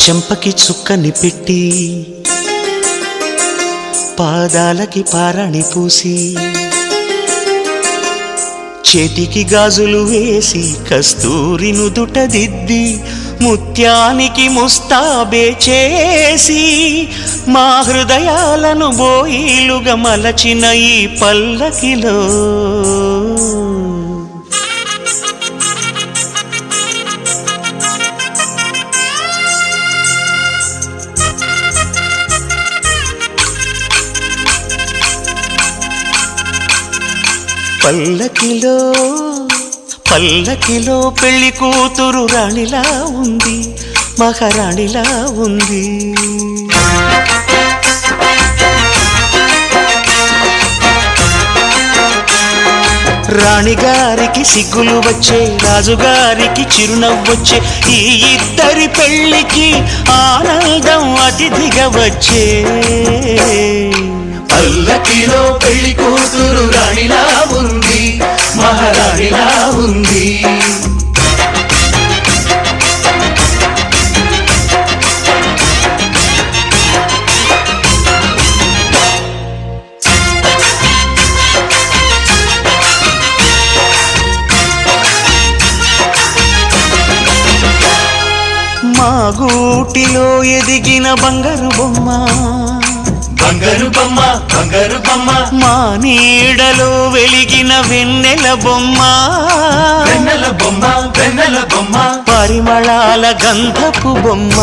చెంపకి చుక్కని పెట్టి పాదాలకి పారాణి పూసి చేతికి గాజులు వేసి కస్తూరి నుదుట దిద్ది ముత్యానికి ముస్తాబే చేసి మా హృదయాలను బోయిలుగా మలచిన ఈ పల్లకిలో పల్లకిలో పల్లకిలో పెళ్లి కూతురు రాణిలా ఉంది, మహారాణిలా ఉంది. రాణిగారికి సిగ్గులు వచ్చే, రాజుగారికి చిరునవ్వొచ్చే, ఈ ఇద్దరి పెళ్లికి ఆనందం అతిథిగా వచ్చే. పల్లకిలో పెళ్లి కూతురు రాణిలా ఉంది, మహారాణిలా ఉంది. మా గూటిలో ఎదిగిన బంగారు బొమ్మ, బంగారు బొమ్మ, బంగారు బొమ్మ. మా నీడలో వెలిగిన వెన్నెల బొమ్మ, వెన్నెల బొమ్మ, వెన్నెల బొమ్మ. పరిమళాల గంధపు బొమ్మ,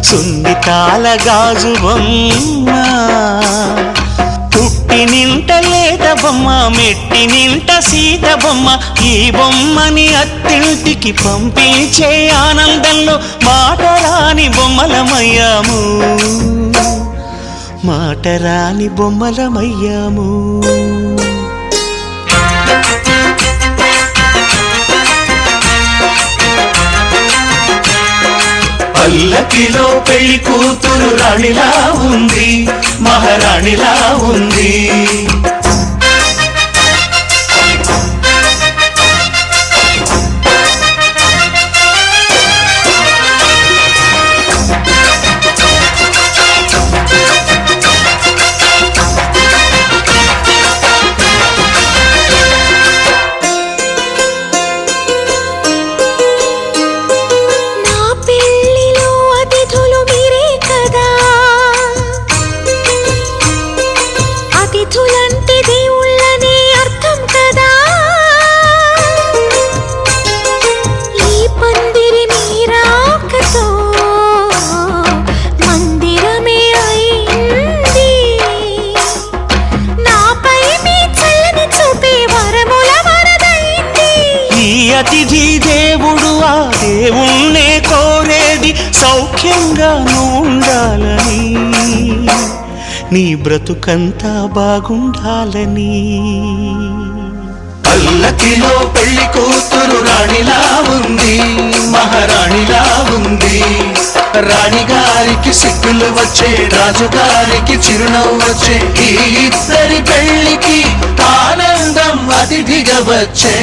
సున్నితాల గాజు బొమ్మ. పుట్టి నింట లేత బొమ్మ, మెట్టి నింట సీత బొమ్మ. ఈ బొమ్మని అత్తింటికి పంపించే ఆనందంలో మాటరాని బొమ్మలమయ్యాము, మాటరాని బొమ్మలమయ్యాము. పల్లకిలో పెళ్లి కూతురు రాణిలా ఉంది, మహారాణిలా ఉంది. అతిథి దేవుడు ఆ దేవుణ్ణే కోరేది సౌఖ్యంగా ఉండాలని, నీ బ్రతుకంతా బాగుండాలని. పల్లకిలో పెళ్లి కూతురు రాణిలా ఉంది, మహారాణిలా ఉంది. రాణిగారికి సిగ్గులు వచ్చే, రాజుగారికి చిరునవ్వు వచ్చే, ఈ ఇద్దరి పెళ్లికి ఆనందం అతిథిగా వచ్చే.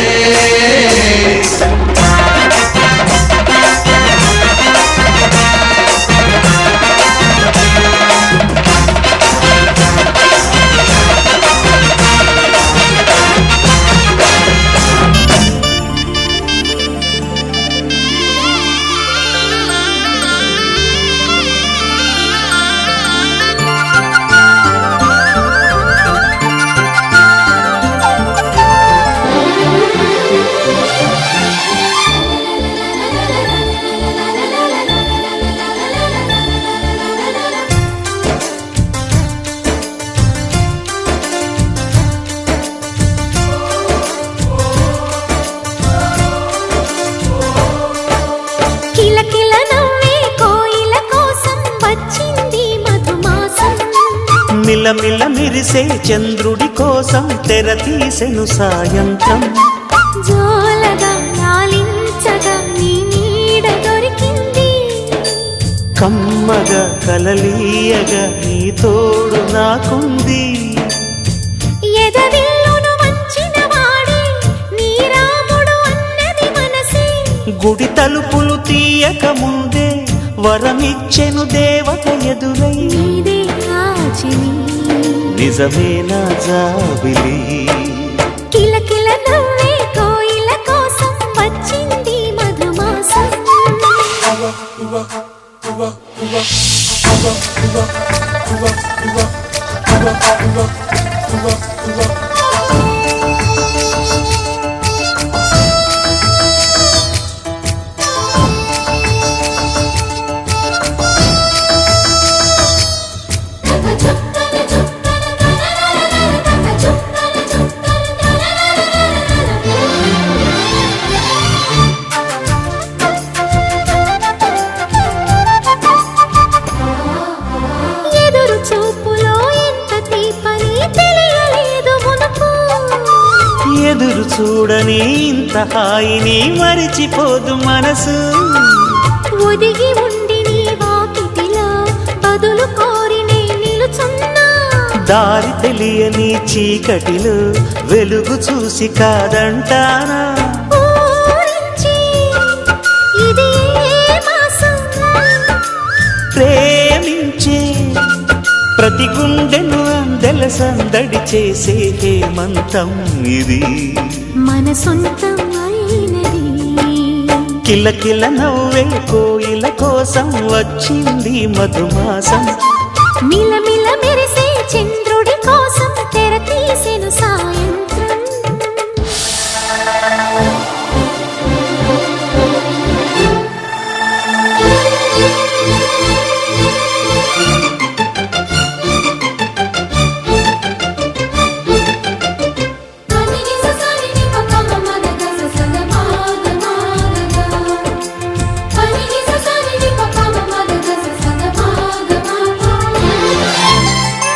మిలమిల మెరిసే చంద్రుడి కోసం తెర తీసెను సాయంత్రం. జోలగా లాలించగా నీ నీడ దొరికింది, కమ్మగా కలలీయగా నీ తోడు నాకుంది. ఎదవిల్లును వంచిన వాడే నీ రాముడు అన్నది మనసే, గుడి తలుపులు తీయక ముందే వరమిచ్చెను దేవత ఎదురై నీదే ఆచిని నిజమేనా జాబిలి కిలకిల నవ్వే కోయిల కోసం వచ్చింది మధుమాసం ఎదురు చూపులో ఎంత తీపని తెలియలేదు మునుపు ఎదురు చూడని ఇంత హాయిని మరిచిపోదు మనసు ఒదిగి ఉండి నీ వాకిటిలో బదులు కోరి నే నిలుచున్నా దారి తెలియని చీకటిలో వెలుగు చూసి కాదంటానా ఊరించి ఇది ఏ మాసం ప్రేమించే ప్రతి గుండెను అందెల సందడి చేసే హేమంతం ఇది మన సొంతం అయినది కిలకిల నవ్వే కోయిల కోసం వచ్చింది మధుమాసం మిలమిల మెరిసే చంద్రుడి కోసం తెర తీసెను సాయంత్రం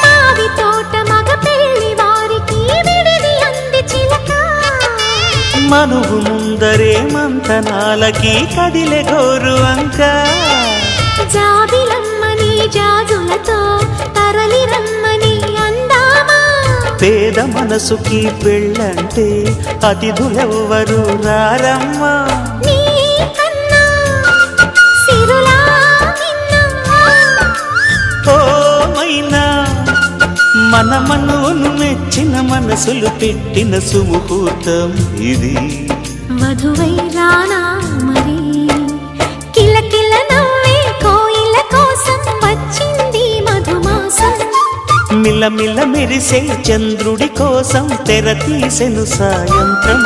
మావి తోట మగ పెళ్లి వారికి విడిది అంది చిలక మనువు ముందరే మంతనాలకి కదిలే గోరు అంక జాబిలమ్మని జాజులతో తరలి రమ్మని అందామా పేద మనసుకి పెళ్ళంటే అతిథులెవ్వరు రారమ్మా నీ కన్నా సిరులా నిన్నా ఓ మైనా మన మనువును మెచ్చిన మనసులు పెట్టిన సుముహూర్తం ఇది వధువై రానా మరి కిలకిల నవ్వే కోయిల కోసం వచ్చింది మధుమాసం మిలమిల మెరిసే చంద్రుడి కోసం తెర తీసెను సాయంత్రం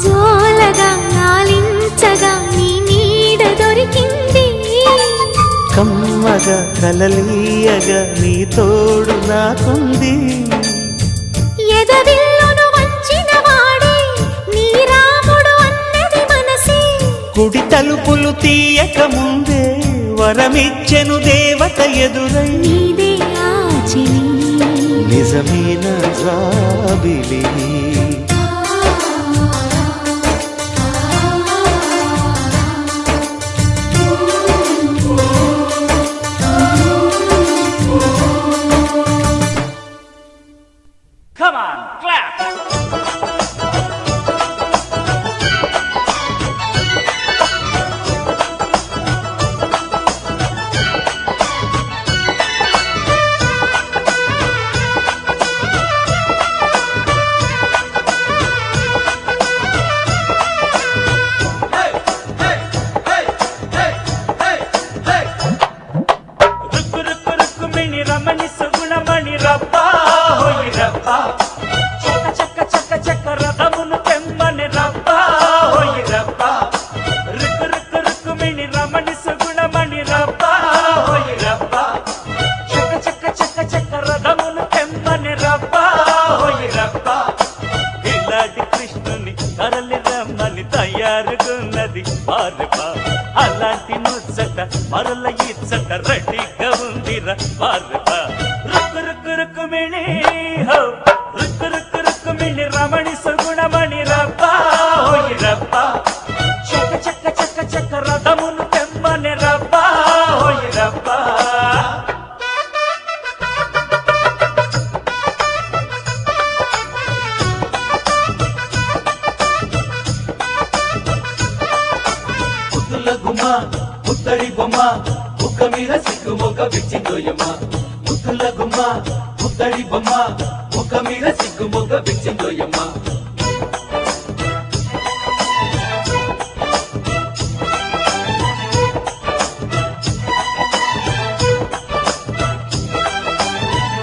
జోలగా లాలించగా నీ నీడ దొరికింది కమ్మగా కలలీయగా నీ తోడు నాకుంది ఎదవిల్లును వంచిన వాడే నీ రాముడు అన్నది మనసే గుడి తలుపులు తీయక ముందే వరమిచ్చెను దేవత ఎదురై నీదే ఆచిని నిజమైన జాబిలి Come on, clap! Rukku Rukku Rukku మిణి రమణి సుగుణమణి రబ్బా హోయి రబ్బా చక్క చక్క చక్క చక్క రథమును తెమ్మని రబ్బా హోయి రబ్బా రుక్కు రుక్కు రుక్కు మిణి రమణి సుగుణమణి రబ్బా హోయి రబ్బా చక్క చక్క చక్క చక్క రథమును తెమ్మని రబ్బా హోయి రబ్బా ఇలాంటి కృష్ణుని తరలి రమ్మని తయారుగున్నది పార్వా అలాంటి ముచ్చట మరల ఇచ్చట రెడ్డిగా ఉందిరా పార్వా రుక్కు రుక్కు రుక్కు మిణి హో రుక్కు రుక్కు రుక్కు మిణి రమణి సుగుణమణి రబ్బా హోయి రబ్బా చక్క చక్క చక్క చక్క రథమును తెమ్మని రబ్బా హోయి రబ్బా గుమ్మ ముత్తడి బొమ్మ ముక్క మీద సిగ్గు మొగ్గ విచ్చిందోయమ్మ ముద్దుల గుమ్మ ముత్తడి బొమ్మ ముక్క మీద సిగ్గు మొగ్గ విచ్చిందోయమ్మ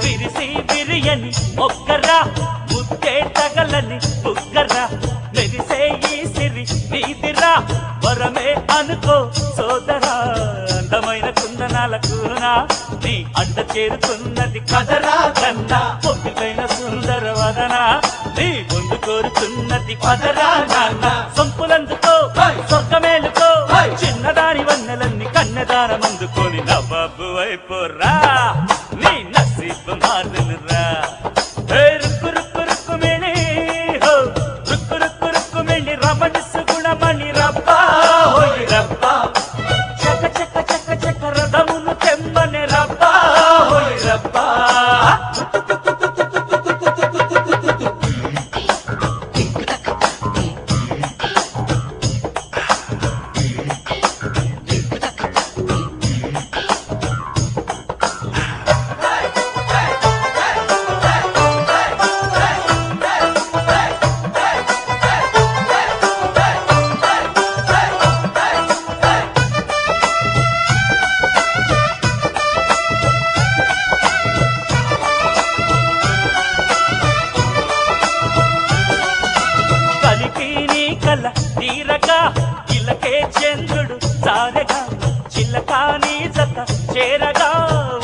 విరిసి విరియని మొగ్గరా ముద్దే తగలని బుగ్గరా మెరిసే ఈ సిరి నీదిరా వరమే అనుకో సోదరా అందమైన కుందనాల కూనా నీ అంట చేరుతున్నది కదరా కన్నా పొద్దుకైన సుందర వదనా నీ ముందు కోరుతున్నది పదరా నాన్న సొంపులందుకో స్వర్గమేలుకో చిన్నదాని వన్నెలన్నీ కన్నెదానం అందుకొని నవ్వు అయిపోరా నీ నసీబు మారునురా రుక్కు రుక్కు రుక్కుమిణి హో రుక్కు రుక్కు రుక్కుమిణి రమణిసు గుణమణి రబ్బా హోయ్ రబ్బా చక చక చక చక రథమును తెమ్మని రబ్బా హోయ్ రబ్బా తీరగా ఇలకే చంద్రుడు సారగా చిల్లకాని జత చేరగా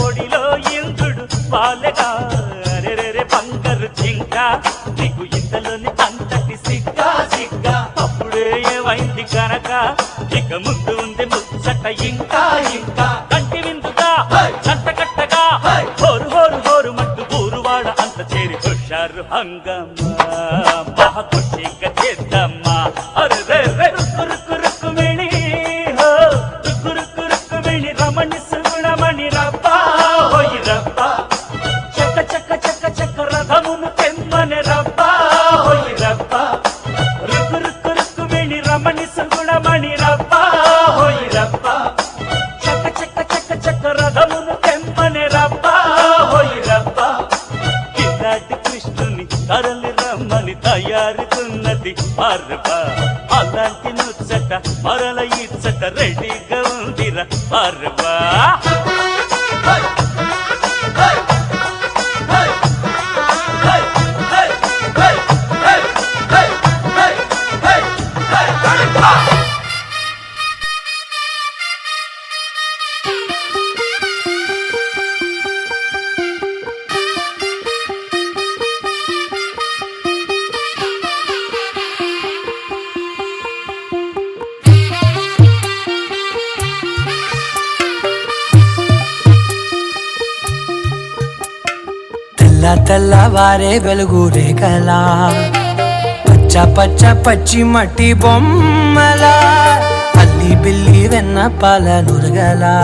ఒడిలో ఇంద్రుడు వాలగా రెరెరె బంగారు జింక నీకు ఇంతలోని అంతటి సిగ్గా సిగ్గా అప్పుడే ఏమైంది కనుక ఇక ముందు ఉంది ముచ్చట ఇంకా ఇంకా కంటి విందుగా జంట కట్టగా హోరు హోరు హోరు మంటూ ఊరువాడ అంత చేరి హుషారు హంగమ్మా మహా ఖుషిగా చేద్దామా అరే రే రే రుక్కు రుక్కు రుక్కుమిణి హో రుక్కు రుక్కు రుక్కుమిణి రమణిసు గుణమణి రబ్బా హోయ్ రబ్బా చక్క చక్క చక్క చక్క రథమును తెమ్మని రబ్బా హోయ్ రబ్బా రుక్కు రుక్కు రుక్కుమిణి రమణిసు గుణమణి రబ్బా హోయ్ రబ్బా చక్క చక్క చక్క చక్క రథమును తెమ్మని రబ్బా హోయ్ రబ్బా కిలాటి కృష్ణుని తరలి రమ్మని తయారుతున్నది పార్వా అలాంటి ముచ్చట మరల ఇచ్చట రెడీగా ఉందిరా పార్వా తెల్లవారే వెలుగు రేఖలా పచ్చ పచ్చ పచ్చి మట్టి బొమ్మలా అల్లి బిల్లి వెన్న పాల నురగలా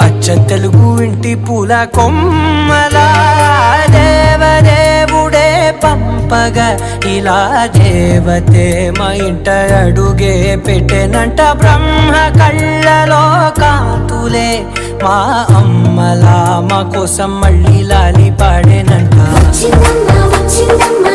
అచ్చ తెలుగు ఇంటి పూల కొమ్మలా దేవదేవుడే పంపగా ఇలా దేవతే మా ఇంట అడుగే పెట్టెనంట బ్రహ్మ కళ్ళలో కాంతులే మా అమ్మలా మా కోసం మళ్ళీ లాలి పాడేనంట వచ్చిందమ్మ వచ్చిందమ్మ